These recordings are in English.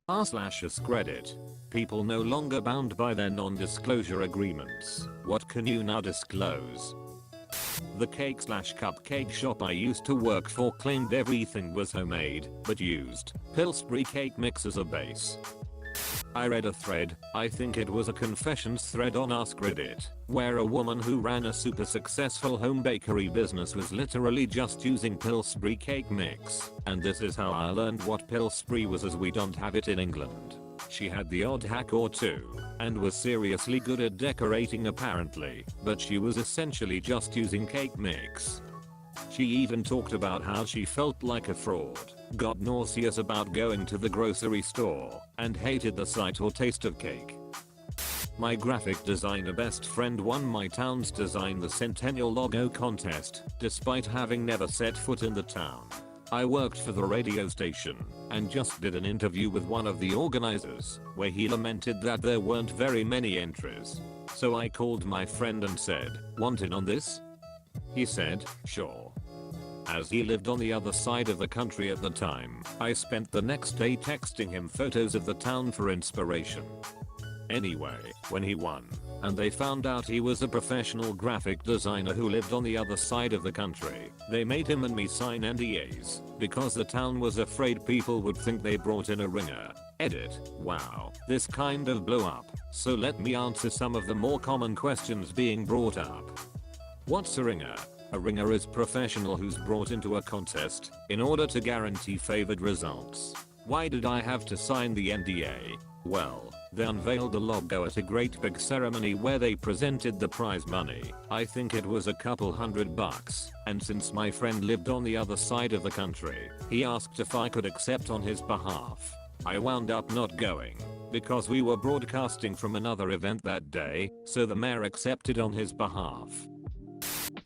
r/AskReddit. People no longer bound by their non-disclosure agreements. What can you now disclose? The cake/cupcake shop I used to work for claimed everything was homemade, but used Pillsbury cake mix as a base. I read a thread, I think it was a confessions thread on AskReddit, where a woman who ran a super successful home bakery business was literally just using Pillsbury cake mix, and this is how I learned what Pillsbury was, as we don't have it in England. She had the odd hack or two, and was seriously good at decorating apparently, but she was essentially just using cake mix. She even talked about how she felt like a fraud, got nauseous about going to the grocery store, and hated the sight or taste of cake. My graphic designer best friend won my town's Design the Centennial logo contest, despite having never set foot in the town. I worked for the radio station, and just did an interview with one of the organizers, where he lamented that there weren't very many entries. So I called my friend and said, "Want in on this?" He said, "Sure." As he lived on the other side of the country at the time, I spent the next day texting him photos of the town for inspiration. Anyway, when he won, and they found out he was a professional graphic designer who lived on the other side of the country, they made him and me sign NDAs, because the town was afraid people would think they brought in a ringer. Edit. Wow, this kind of blew up, so let me answer some of the more common questions being brought up. What's a ringer? A ringer is professional who's brought into a contest in order to guarantee favored results. Why did I have to sign the NDA? Well, they unveiled the logo at a great big ceremony where they presented the prize money. I think it was a couple $100, and since my friend lived on the other side of the country, he asked if I could accept on his behalf. I wound up not going, because we were broadcasting from another event that day, so the mayor accepted on his behalf.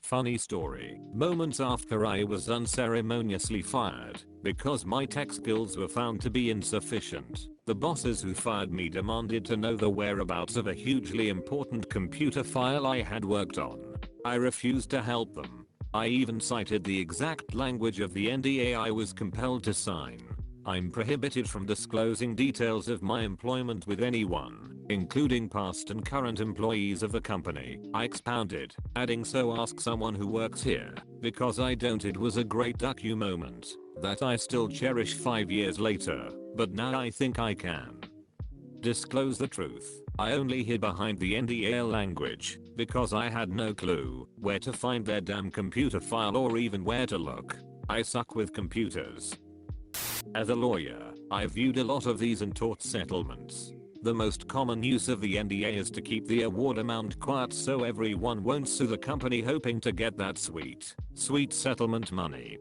Funny story. Moments after I was unceremoniously fired, because my tech skills were found to be insufficient, the bosses who fired me demanded to know the whereabouts of a hugely important computer file I had worked on. I refused to help them. I even cited the exact language of the NDA I was compelled to sign. I'm prohibited from disclosing details of my employment with anyone, including past and current employees of the company, I expounded, adding, so ask someone who works here, because I don't. It was a great docu moment that I still cherish 5 years later, but now I think I can disclose the truth. I only hid behind the NDA language because I had no clue where to find their damn computer file or even where to look. I suck with computers. As a lawyer, I viewed a lot of these and taught settlements. The most common use of the NDA is to keep the award amount quiet so everyone won't sue the company hoping to get that sweet settlement money.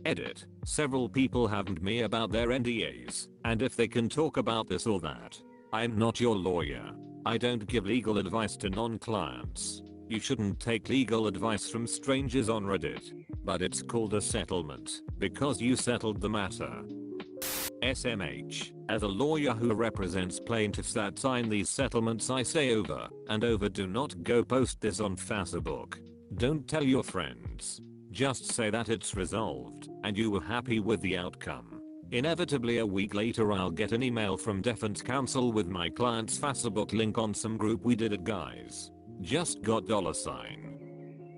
Edit. Several people haven't me about their NDAs, and if they can talk about this or that. I'm not your lawyer. I don't give legal advice to non-clients. You shouldn't take legal advice from strangers on Reddit. But it's called a settlement, because you settled the matter. SMH. As a lawyer who represents plaintiffs that sign these settlements, I say over and over, do not go post this on Facebook. Don't tell your friends. Just say that it's resolved, and you were happy with the outcome. Inevitably a week later I'll get an email from defense counsel with my client's Facebook link on some group we did at guys. Just got $.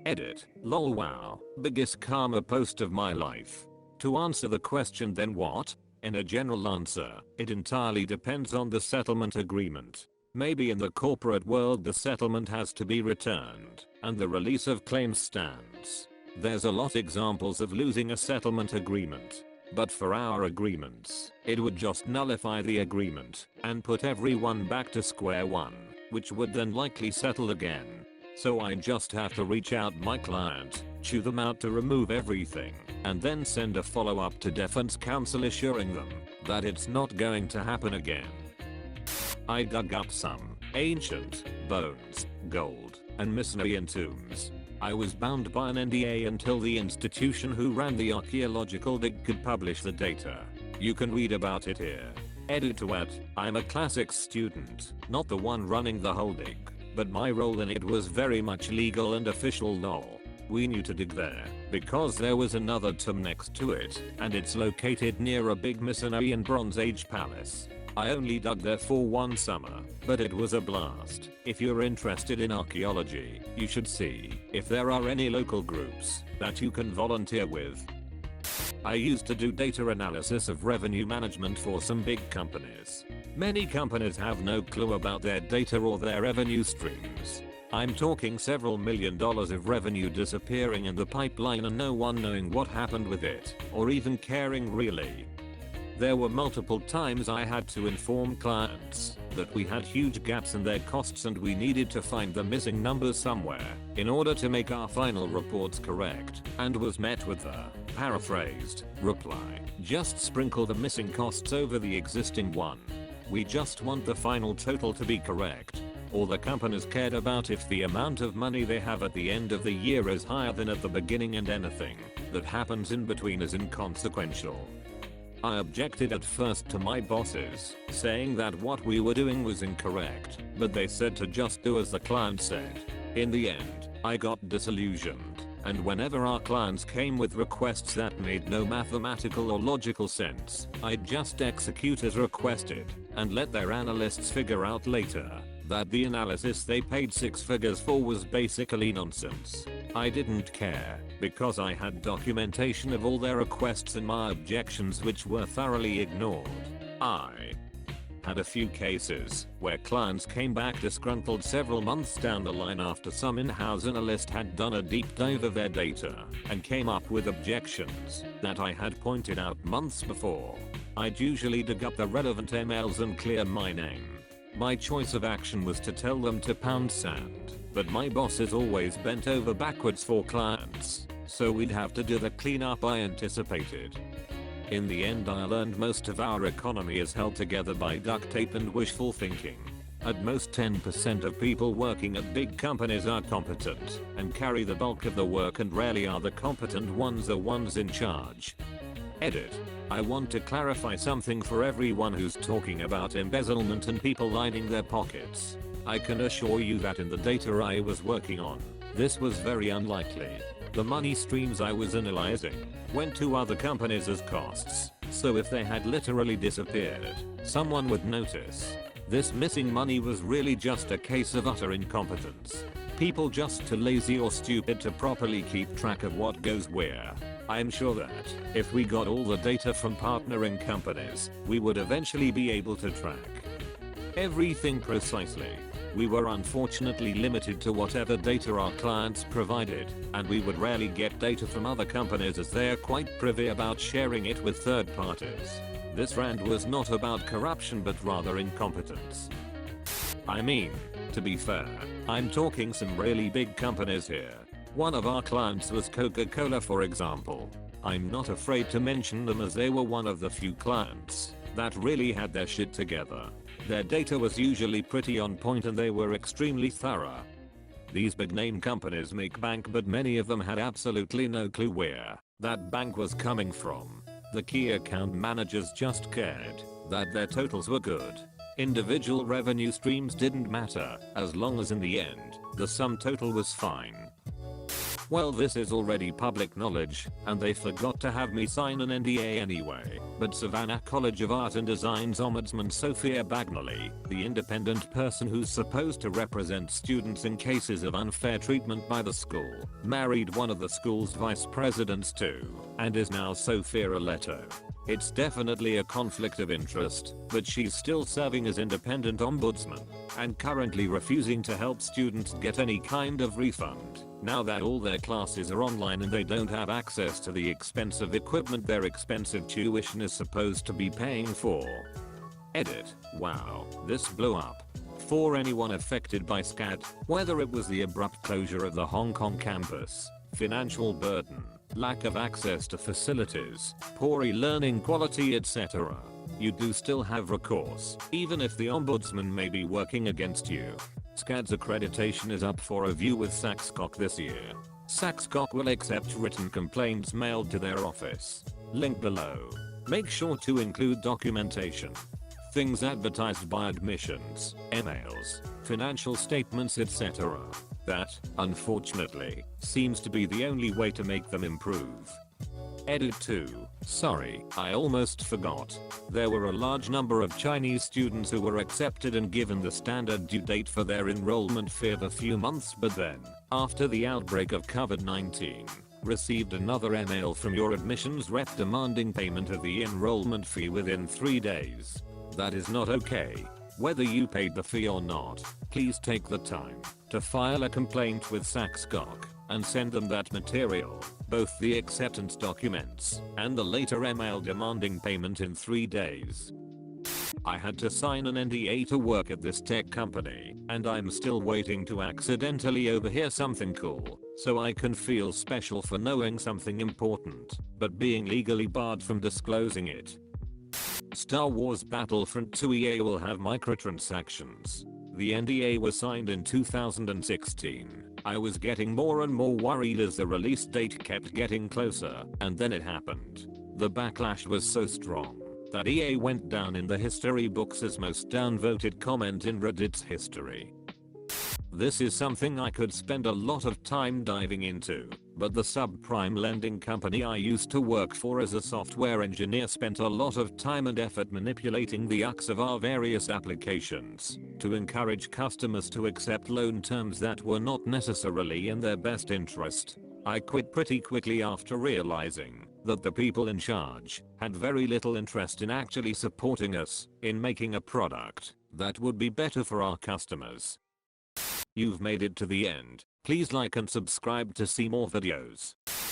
Edit. Lol, wow. Biggest karma post of my life. To answer the question, then what? In a general answer, it entirely depends on the settlement agreement. Maybe in the corporate world the settlement has to be returned, and the release of claims stands. There's a lot examples of losing a settlement agreement. But for our agreements, it would just nullify the agreement and put everyone back to square one, which would then likely settle again. So I just have to reach out my client, chew them out to remove everything, and then send a follow-up to defense counsel assuring them that it's not going to happen again. I dug up some ancient bones, gold, and Mycenaean tombs. I was bound by an NDA until the institution who ran the archaeological dig could publish the data. You can read about it here. Edit to add, I'm a classics student, not the one running the whole dig, but my role in it was very much legal and official law. We knew to dig there, because there was another tomb next to it, and it's located near a big Mycenaean Bronze Age palace. I only dug there for one summer, but it was a blast. If you're interested in archaeology, you should see if there are any local groups that you can volunteer with. I used to do data analysis of revenue management for some big companies. Many companies have no clue about their data or their revenue streams. I'm talking several $1 million of revenue disappearing in the pipeline and no one knowing what happened with it, or even caring really. There were multiple times I had to inform clients that we had huge gaps in their costs and we needed to find the missing numbers somewhere in order to make our final reports correct, and was met with the paraphrased reply, just sprinkle the missing costs over the existing one. We just want the final total to be correct. All the companies cared about if the amount of money they have at the end of the year is higher than at the beginning, and anything that happens in between is inconsequential. I objected at first to my bosses, saying that what we were doing was incorrect, but they said to just do as the client said. In the end, I got disillusioned, and whenever our clients came with requests that made no mathematical or logical sense, I'd just execute as requested, and let their analysts figure out later that the analysis they paid 6 figures for was basically nonsense. I didn't care, because I had documentation of all their requests and my objections, which were thoroughly ignored. I had a few cases where clients came back disgruntled several months down the line after some in-house analyst had done a deep dive of their data and came up with objections that I had pointed out months before. I'd usually dig up the relevant emails and clear my name. My choice of action was to tell them to pound sand, but my bosses always bent over backwards for clients, so we'd have to do the cleanup I anticipated. In the end, I learned most of our economy is held together by duct tape and wishful thinking. At most 10% of people working at big companies are competent and carry the bulk of the work, and rarely are the competent ones the ones in charge. Edit. I want to clarify something for everyone who's talking about embezzlement and people lining their pockets. I can assure you that in the data I was working on, this was very unlikely. The money streams I was analyzing went to other companies as costs, so if they had literally disappeared, someone would notice. This missing money was really just a case of utter incompetence. People just too lazy or stupid to properly keep track of what goes where. I'm sure that if we got all the data from partnering companies, we would eventually be able to track everything precisely. We were unfortunately limited to whatever data our clients provided, and we would rarely get data from other companies as they are quite privy about sharing it with third parties. This rant was not about corruption but rather incompetence. I mean, to be fair, I'm talking some really big companies here. One of our clients was Coca-Cola, for example. I'm not afraid to mention them as they were one of the few clients that really had their shit together. Their data was usually pretty on point and they were extremely thorough. These big name companies make bank, but many of them had absolutely no clue where that bank was coming from. The key account managers just cared that their totals were good. Individual revenue streams didn't matter, as long as in the end, the sum total was fine. Well, this is already public knowledge, and they forgot to have me sign an NDA anyway, but Savannah College of Art and Design's Ombudsman Sophia Bagnally, the independent person who's supposed to represent students in cases of unfair treatment by the school, married one of the school's vice presidents too, and is now Sophia Aletto. It's definitely a conflict of interest, but she's still serving as independent ombudsman, and currently refusing to help students get any kind of refund, now that all their classes are online and they don't have access to the expensive equipment their expensive tuition is supposed to be paying for. Edit. Wow, this blew up. For anyone affected by SCAD, whether it was the abrupt closure of the Hong Kong campus, financial burden, lack of access to facilities, poor e-learning quality, etc., you do still have recourse, even if the ombudsman may be working against you. SCAD's accreditation is up for review with SaxCock this year. SaxCock will accept written complaints mailed to their office. Link below. Make sure to include documentation. Things advertised by admissions, emails, financial statements, etc. That, unfortunately, seems to be the only way to make them improve. Edit 2. Sorry, I almost forgot. There were a large number of Chinese students who were accepted and given the standard due date for their enrollment fee of a few months, but then, after the outbreak of COVID-19, received another email from your admissions rep demanding payment of the enrollment fee within 3 days. That is not okay. Whether you paid the fee or not, please take the time to file a complaint with SaxGok and send them that material, both the acceptance documents and the later email demanding payment in 3 days. I had to sign an NDA to work at this tech company, and I'm still waiting to accidentally overhear something cool, so I can feel special for knowing something important, but being legally barred from disclosing it. Star Wars Battlefront 2 EA will have microtransactions. The NDA was signed in 2016. I was getting more and more worried as the release date kept getting closer, and then it happened. The backlash was so strong that EA went down in the history books as most downvoted comment in Reddit's history. This is something I could spend a lot of time diving into, but the subprime lending company I used to work for as a software engineer spent a lot of time and effort manipulating the UX of our various applications to encourage customers to accept loan terms that were not necessarily in their best interest. I quit pretty quickly after realizing that the people in charge had very little interest in actually supporting us in making a product that would be better for our customers. You've made it to the end. Please like and subscribe to see more videos.